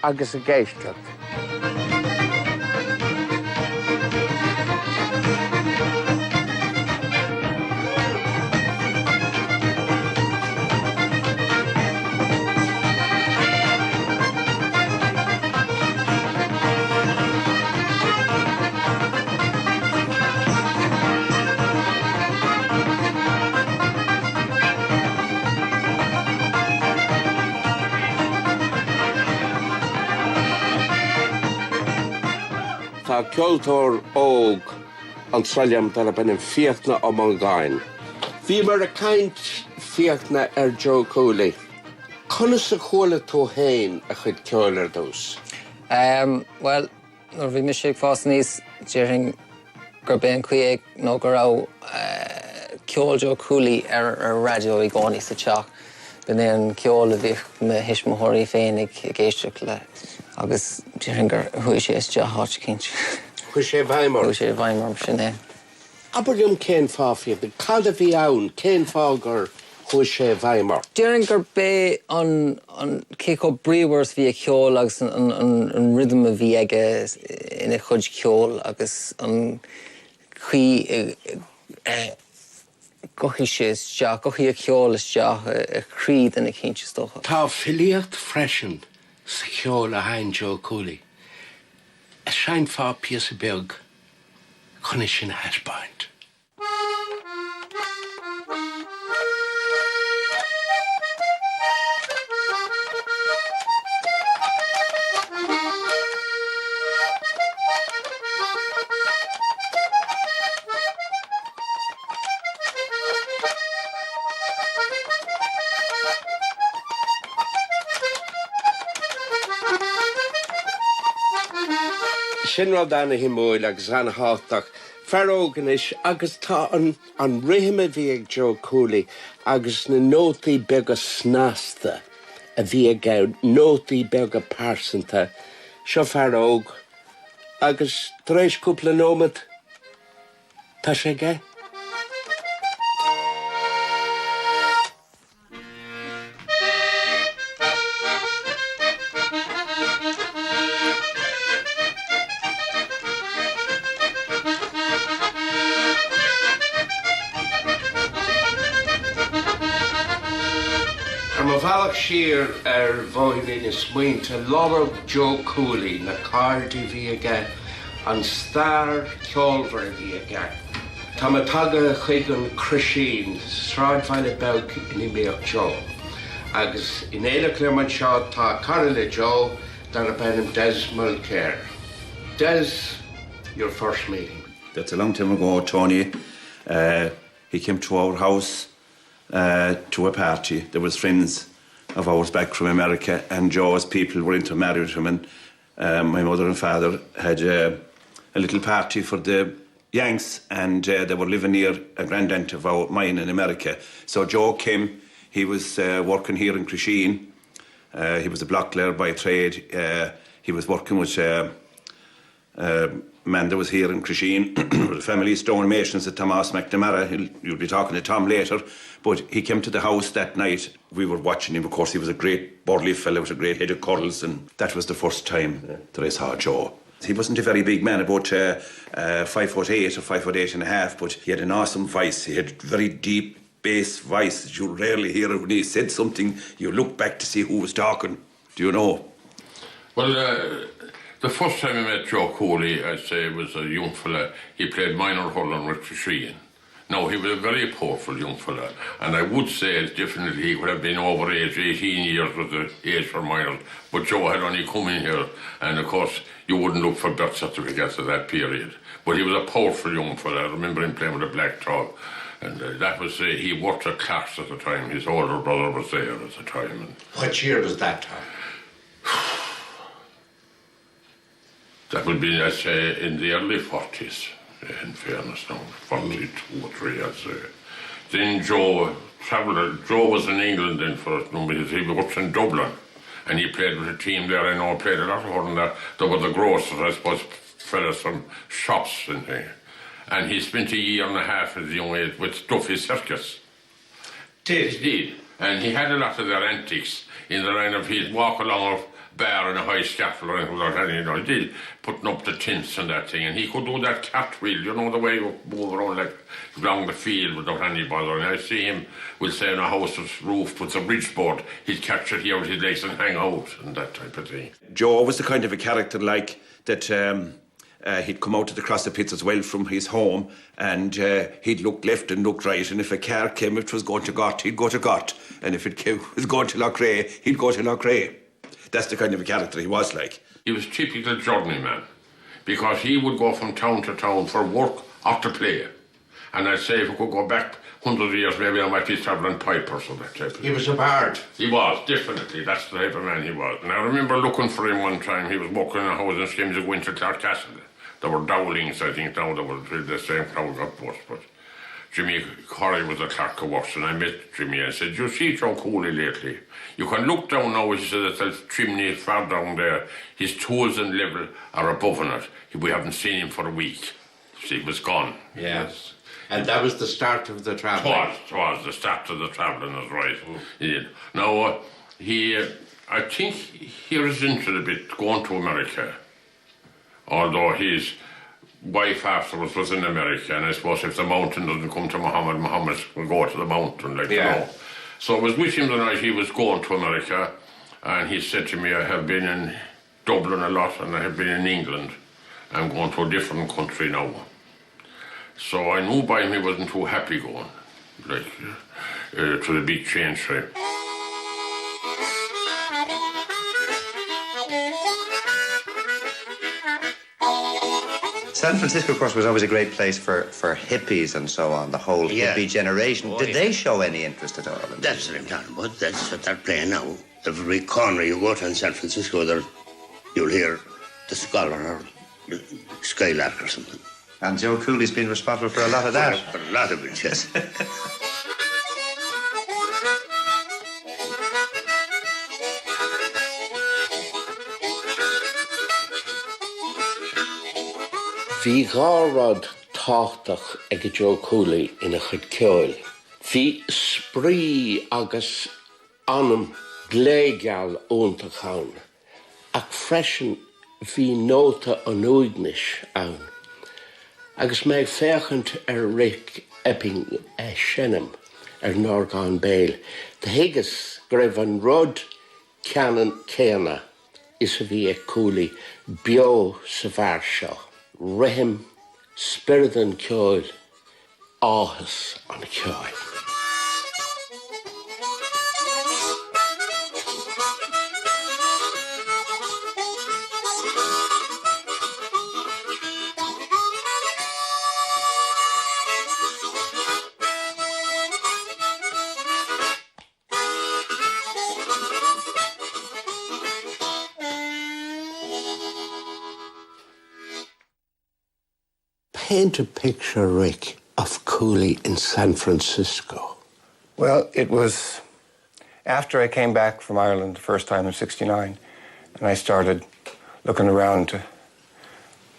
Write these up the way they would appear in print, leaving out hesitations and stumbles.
agus a géisteach. Tá ceoltóir óg an traileam dar a ben an fiachna am an gáin. Bhí mar a caint fiachna Joe Cooley. Conas a chóla tú hain a chud ceolar dós? Well, nor bhí me sé fás níos dearing gur ben cuiag nó gur ceol Joe Cooley radio I gánaí sa teach. Ben an ceol a bhíh me his mo thoirí féin ag géisteach le agus dearing gur hui sé is de háit cinint. Hui sé bhaimar? Hui sé bhaimar sin é. Aber liom cén fá fiad, the cad a bhí ann, cén fá gur hui sé bhaimar? Dearing gur bé an céco bríomhairs bhí a ceol agus an rhythm a bhí aige ina chud ceol agus an chuí gochaí sé is deach, gochaí a ceol is deach a chríd ina cinint stocha. Tá filiacht freisin sa ceol a hain Joe Cooley. A sein fá pias a beag chun sin a heisbaint. Sin rud anna hí móil agus anna háach fearógan is agus tá an rithim a bhí ag Joe Cooley agus na nótaí beag a snásta a bhí ag nótaí beag a pársanta seo fearóg agus tréis cúpla nómad tá sé gai? Ma bhealach siar bhóilín is muointe lorg Joe Cooley na cardí bhí aige an star ceolmhar a bhí aige. Tá ma taga chuig an cruisín sráid bhaile beag in imiíoch Joe. Agus in éileach le man seo tá Carla Joe dar a bennim Des Mulcair. Des, your first meeting. That's a long time ago, Tony. He came to our house to a party. There was friends of ours back from America, and Joe's people were intermarried him, and my mother and father had a little party for the Yanks, and they were living near a grandaunt of mine in America. So Joe came. He was working here in Crusheen. He was a bricklayer by trade. He was working with man that was here in Crusheen, the family stone masons at Thomas McNamara. You'll be talking to Tom later, but he came to the house that night. We were watching him. Of course, he was a great burly fellow with a great head of curls, and that was the first time that I saw Joe. He wasn't a very big man, about 5'8" or 5'8.5", but he had an awesome voice. He had very deep bass voice that you rarely hear. When he said something, you look back to see who was talking. Do you know? Well, the first time I met Joe Cooley, I'd say, was a young fella. He played minor hurling with Crusheen. Now, he was a very powerful young fella, and I would say definitely he would have been over age, 18 years was the age for minors, but Joe had only come in here, and of course, you wouldn't look for birth certificates at that period. But he was a powerful young fella. I remember him playing with a black dog, and that was, he worked at Clark's at the time. His older brother was there at the time. And what year was that time? That would be, I'd say, in the early 40s, in fairness now, 42 or 3, I'd say. Then Joe travelled, Joe was in England then for a number of years. He worked in Dublin, and he played with a team there. I know he played a lot of hurling there. There were the grocers, I suppose, fellas from shops and things. And he spent a year and a half as a young age with Duffy Circus. Did? He did. And he had a lot of their antics in the line of he'd walk along bar and a high scaffold or anything like that, you know, he putting up the tents and that thing, and he could do that cartwheel, you know, the way you move around like along the field without any bother. And I see him, we'll say in a house that's roofed with a bridge board, he'd catch it here with his legs and hang out and that type of thing. Joe was the kind of a character like that. He'd come out to the Cross of Pits as well from his home, and he'd look left and look right, and if a car came, if it was going to Gott, he'd go to Gott, and if it was going to Loughrea, he'd go to Loughrea. That's the kind of a character he was like. He was typical journeyman, because he would go from town to town for work or to play. And I'd say if we could go back 100 years, maybe I might be travelling pipers or that type of thing. He was a bard. He was, definitely. That's the type of man he was. And I remember looking for him one time. He was working in a house in Skims of Winter Clark Castle. There were Dowlings, I think, now. There were the same crowd got bust. But Jimmy Corrie was a clerk of works, and I met Jimmy. I said, you see Joe Cooley lately? You can look down now, he said, at the chimney far down there. His tools and level are above on it. We haven't seen him for a week. See, he was gone. Yes. And that was the start of the travelling. It was the start of the travelling, that's right. Yeah. Now, I think he resented a bit going to America. Although his wife afterwards was in America, and I suppose if the mountain doesn't come to Muhammad, Muhammad will go to the mountain, like you know. So I was with him the night he was going to America, and he said to me, I have been in Dublin a lot, and I have been in England. I'm going to a different country now. So I knew by him he wasn't too happy going, like, to the big change trip. San Francisco, of course, was always a great place for hippies and so on, the whole hippie generation. Did they show any interest at all? That's what I'm talking about. That's what they're playing now. Every corner you go to in San Francisco, you'll hear the Scholar or the Skylark or something. And Joe Cooley's been responsible for a lot of that. For a lot of it, yes. Bhí gárad táchtach ag Joe Cooley ina chud ceoil. Bhí sprí agus anam gléigeal óntach ann, ach freisin bhí nóta an uignis ann. Agus meid féchant Rick Epping Shenham Norgan Bale. The higus greibh an rud ceanan céana is a bhí ag Cooley bio sa bhar seo. Rahim, spirit and ceoil, áthas an ceoil. Paint a picture, Rick, of Cooley in San Francisco. Well, it was after I came back from Ireland the first time in '69, and I started looking around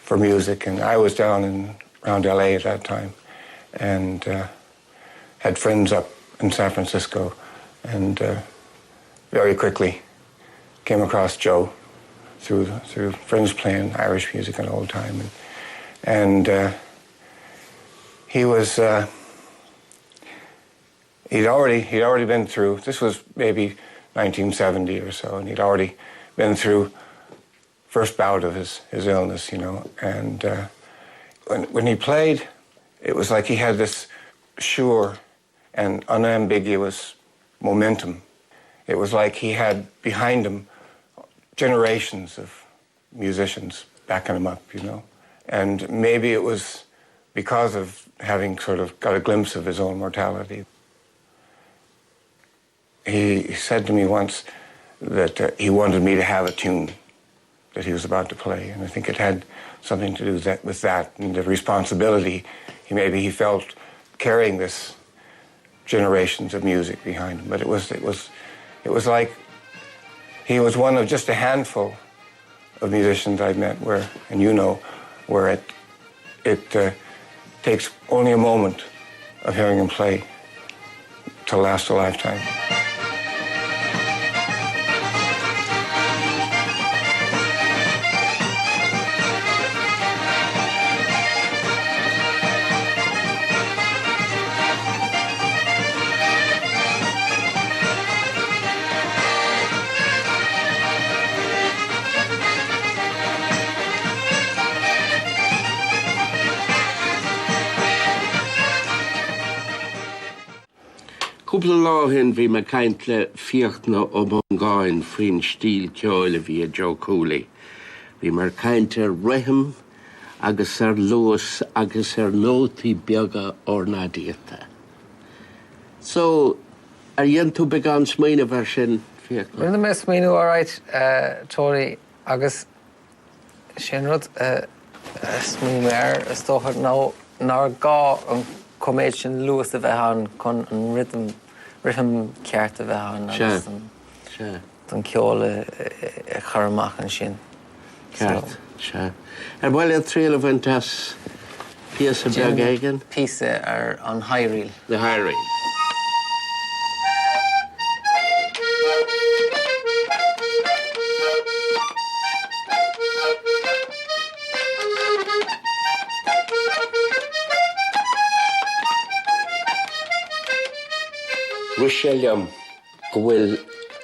for music, and I was down around LA at that time, and had friends up in San Francisco, and very quickly came across Joe through friends playing Irish music an old time, and he was he'd already been through. This was maybe 1970 or so, and he'd already been through first bout of his illness, you know. And when he played, it was like he had this sure and unambiguous momentum. It was like he had behind him generations of musicians backing him up, you know. And maybe it was because of having sort of got a glimpse of his own mortality. He said to me once that he wanted me to have a tune that he was about to play, and I think it had something to do with that and the responsibility he felt carrying this generations of music behind him. But it was like he was one of just a handful of musicians I've met where it takes only a moment of hearing him play to last a lifetime. Cúpla lá hin bhí me caint le fíochtna ó Mongáin faoin stíl ceáil a bhí a Joe Cooley. Bhí mar cainte rithim agus luas agus nótaí beaga ornadiata. So, dhéann tú beagán smaoine bhar sin fíochtna? Rinne me smaoinú áráit, Tony, agus sin rud smaoinú is tóchar nar gá an coméid sin luas a bheith an chun an rhythm ceart a bheith an don ceol a churamach an sin. Ceart, se. Bhfuil an tríal a bhaint as píosa beag éigean? Píosa ar an hairíil. The hairíil. Rishelliam go bhfuil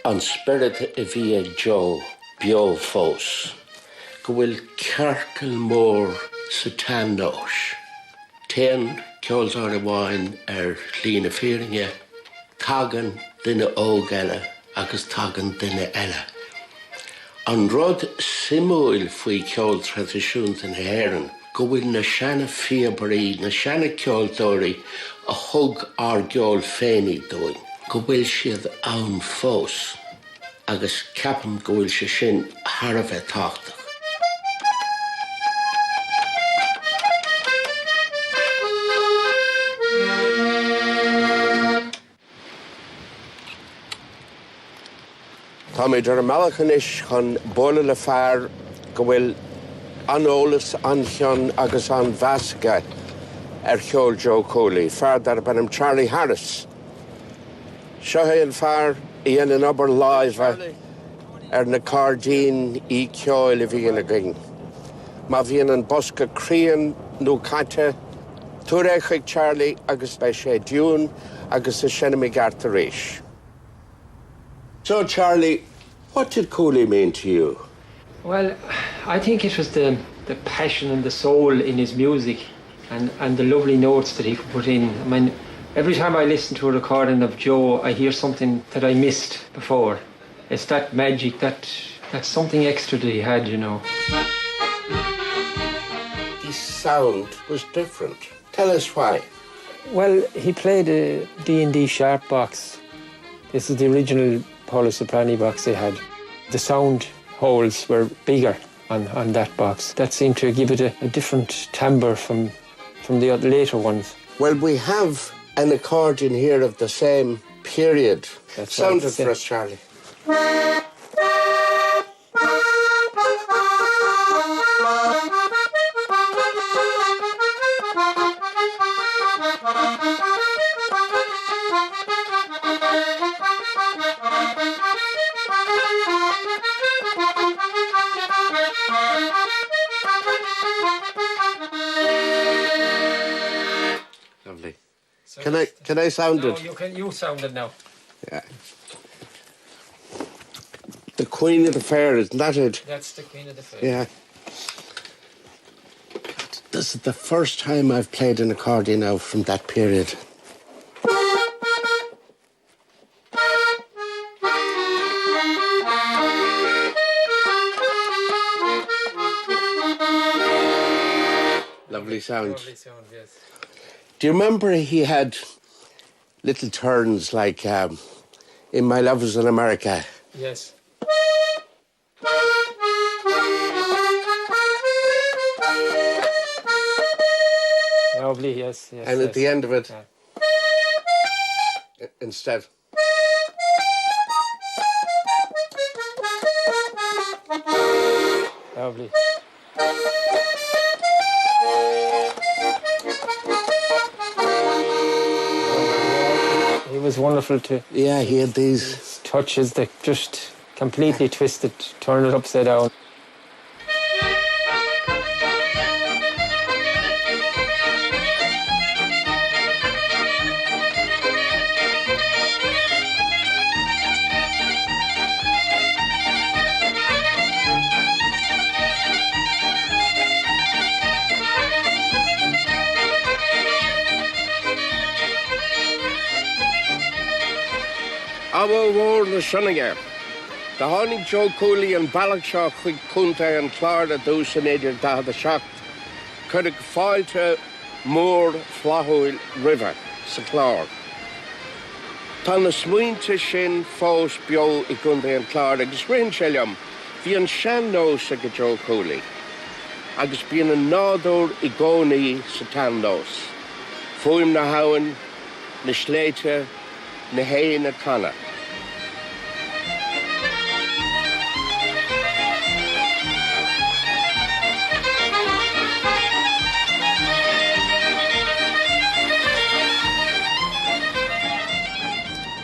an spirit a bhí ag Joe beo fós. Go bhfuil cearcail mór sa tannós. Téan ceoltar amháin ar lína fíringe, tagan duine óg eile agus tagan duine eile. An rud simúil faoi ceol tradiisiúnta na hÉireann go bhfuil na seanna fíobarí, na seanna ceoltóirí a thug ar geol féinní dóin. Go bhfuil siad ann fós, agus ceapam go bhfuil sé sin thar a bheith táchtach. Tá méid ar meallachais chun bóla le fearr go bhfuil anolalas, ancheann agus an bheasca ar cheol Joe Cooley, fearr dar benam Charlie Harris. Seo an fearr í an obair láimh ar na accordion í ceáil a bhí ina ging. Má bhíonn an bosca crían nó caite, túir chuig Charlie agus bei sé dún agus a sinna mé gart a réis. So, Charlie, what did Cooley mean to you? Well, I think it was the passion and the soul in his music and the lovely notes that he could put in. I mean, every time I listen to a recording of Joe, I hear something that I missed before. It's that magic, that's something extra that he had, you know. His sound was different. Tell us why. Well, he played a D&D sharp box. This is the original Paolo Soprani box they had. The sound holes were bigger on that box. That seemed to give it a different timbre from the later ones. Well, we have an accordion here of the same period. That's Sound right. it for us, Charlie. Lovely. So Can I sound it? No, you sound it now. Yeah. The Queen of the Fair, isn't that it? That's the Queen of the Fair. Yeah. This is the first time I've played an accordion now from that period. Lovely sound. Lovely sound, yes. Do you remember he had little turns like in My Love Was in America? Yes. Lovely, yes. And at the end of it, instead. Lovely. He was wonderful to... Yeah, he had these touches that just completely twisted, turn it upside down. the Shunninger. The Honig Joe Cooley and Ballockshaw Quick Kunta and Clara Dose and Editor da the Shock. Could it fall to Moor Flahoil River, Saclar. Tan the Smuinte Shin Fos Bio Igunde and Clara, agus Rin Shellum, the Anshan Nose of Joe Cooley. Agus being a Nodor Igoni Satandos. Fuim na Howen, na Schleite, na Hay na Cana.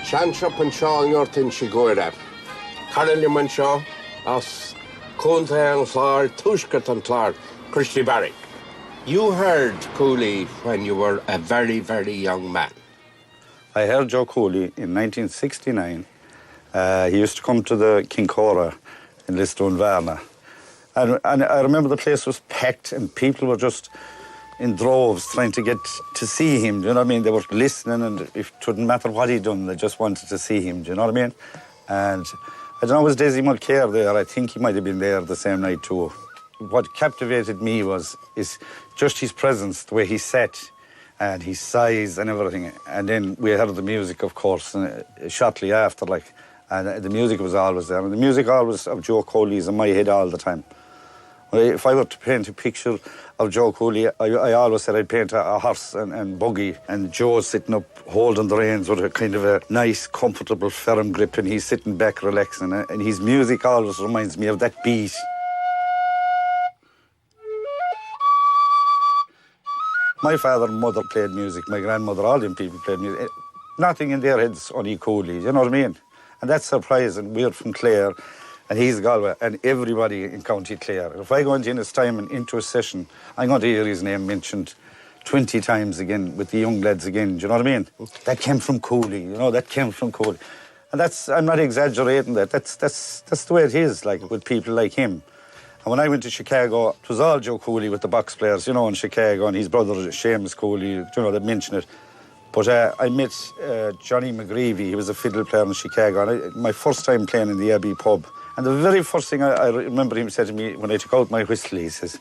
Shanshop and Shaw Yortin Shigura. Caroline and Shaw, as Conte and Clark, Tushkat and Clark, Christy Barry. You heard Cooley when you were a very, very young man. I heard Joe Cooley in 1969. He used to come to the Kincora in Lisdoonvarna. And I remember the place was packed and people were just in droves trying to get to see him, do you know what I mean? They were listening and it didn't matter what he'd done, they just wanted to see him, do you know what I mean? And I don't know, was Desi Mulcair there? I think he might have been there the same night too. What captivated me is just his presence, the way he sat and his size and everything. And then we heard the music, of course, shortly after, like, and the music was always there. And the music always of Joe Cooley is in my head all the time. If I were to paint a picture of Joe Cooley, I always said I'd paint a horse and buggy, and Joe sitting up holding the reins with a kind of a nice, comfortable, firm grip, and he's sitting back relaxing. And his music always reminds me of that beat. My father and mother played music, my grandmother, all them people played music. Nothing in their heads only Cooley, you know what I mean? And that's surprising. We're from Clare, and he's Galway, and everybody in County Clare. If I go into this time and into a session, I'm going to hear his name mentioned 20 times again with the young lads again, do you know what I mean? That came from Cooley, you know, that came from Cooley. And that's, I'm not exaggerating that, that's the way it is, like, with people like him. And when I went to Chicago, it was all Joe Cooley with the box players, you know, in Chicago, and his brother, Seamus Cooley, you know, they mentioned it. But I met Johnny McGreevy, he was a fiddle player in Chicago, and my first time playing in the Abbey pub. And the very first thing I remember him said to me when I took out my whistle, he says,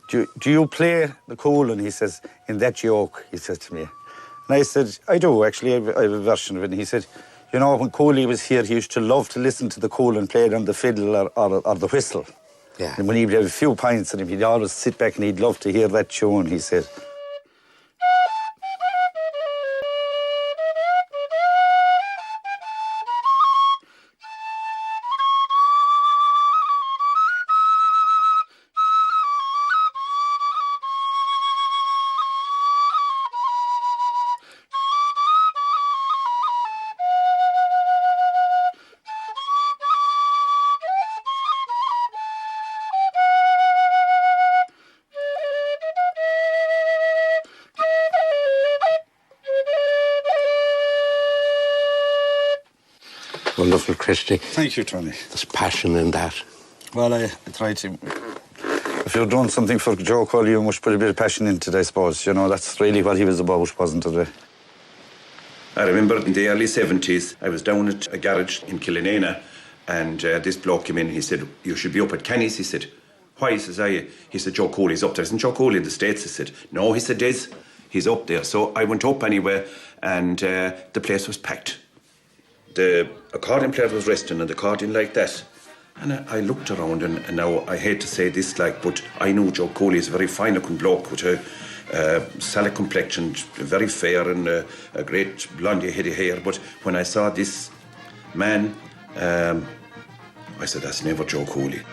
do you play the Coolin? He says, in that yoke, he said to me. And I said, I do, actually, I have a version of it. And he said, you know, when Cooley was here, he used to love to listen to the Coolin played on the fiddle or the whistle. Yeah. And when he'd have a few pints in him, he'd always sit back and he'd love to hear that tune, he said. Wonderful, Christy. Thank you, Tony. There's passion in that. Well, I try to... If you're doing something for Joe Cooley, you must put a bit of passion into it, I suppose. You know, that's really what he was about, wasn't it? I remember in the early 70s, I was down at a garage in Killanena, and this bloke came in, he said, you should be up at Kenny's, he said. Why, says I? He said, Joe Cooley's up there. Isn't Joe Cooley in the States? He said, no, he said, he's up there. So I went up anyway, and the place was packed. The accordion player was resting on the accordion like that. And I looked around, and now I hate to say this, like, but I knew Joe Cooley is a very fine-looking bloke with a salad complexion, very fair, and a great blonde heady hair. But when I saw this man, I said, that's never Joe Cooley.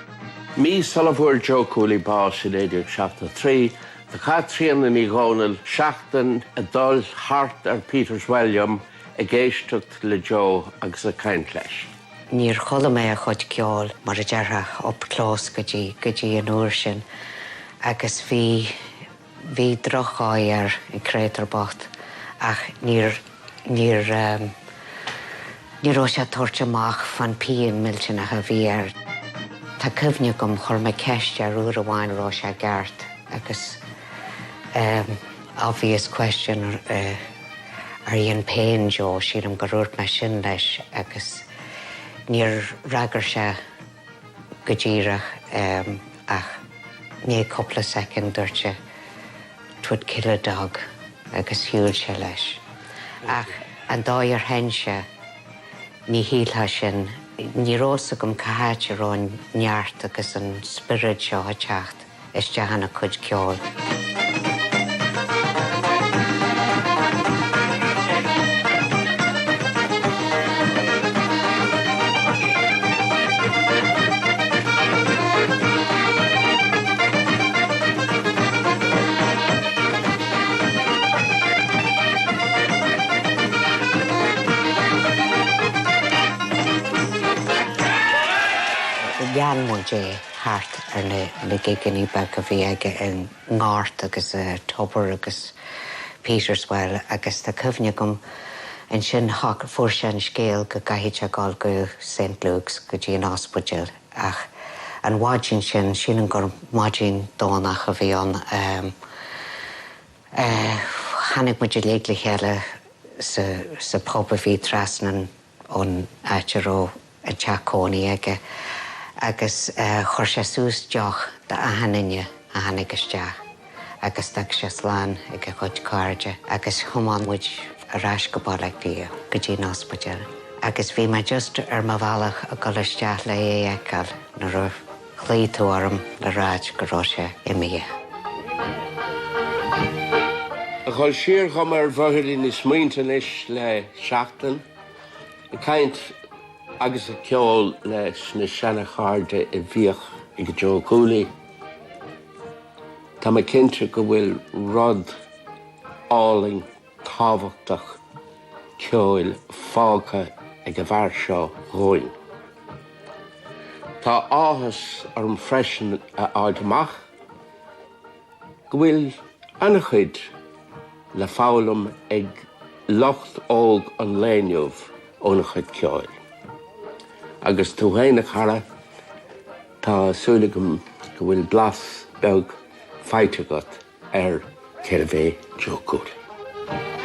Me, Sullivan Joe Cooley, boss in Adiac Chapter 3, the Catrian and Igonal, Shachtan, a dull heart or Peter's William, a geistut le Joe agus a caintleis. Níor chola mé a chud ceol mar a deartha up clós go dtí an uair sin, agus bhí drochaí in Crater Bot, ach níor ó sé tuairt amach fan píon miltin a bhí Tá cyfne gom chur me ceiste ar uair amháin rá sé gceart, agus obvious question ar íon pein Joe, siad am go ruairt me sin leis, agus níor ragar sé go ddíreach ach ní coppla second dúirte tuaid cile dog agus hiúil sé leis. Ach an dáir hen se ní híltha sin ní rósa gom caháte rón neart agus an spirit seo a teacht is dehanna cuid ceol. Gan mué hart ar na giganí be go bhí aige in ngárt agus tobar agus Peterswell agus tá cyfne gom an sin fuair sin scéal go gaiite gáil go St. Luke's go dtí an ospidil ach an bháidín sin an gur maidín dónach a bhí an chanig muidir léigla chéile sa pob a bhí trasnan ón áitiró a teacóní aige agus chuir sé sús deach de ahanine a hanig isteach agus dag sé sláán ag a chuid cáirde agus thumán muid arás go bálachtí go dtí an ospidil. Agus bhí me just ar má bhealach a go isteach le éacail na rah chlí orm le ráid go rá sé i mí. A chuil siar chum ar bhathirlín is muointe leis le seachtain, a caint agus a ceol leis na seanna cháirde I bhíoch I go Joe Cooley. Tá me cinnte go bhfuil rud áling tábhachtach ceoil fágtha ag a bhar seo ghóil. Tá áthas ar an freisin a áidamach go bhfuil annachchuid le fálam ag locht óg an léinneomh óna chuid ceoil. Agus tú héanana chara tá súlagam go bhfuil blas beag feite agat ar Céarbh Joe Cooley.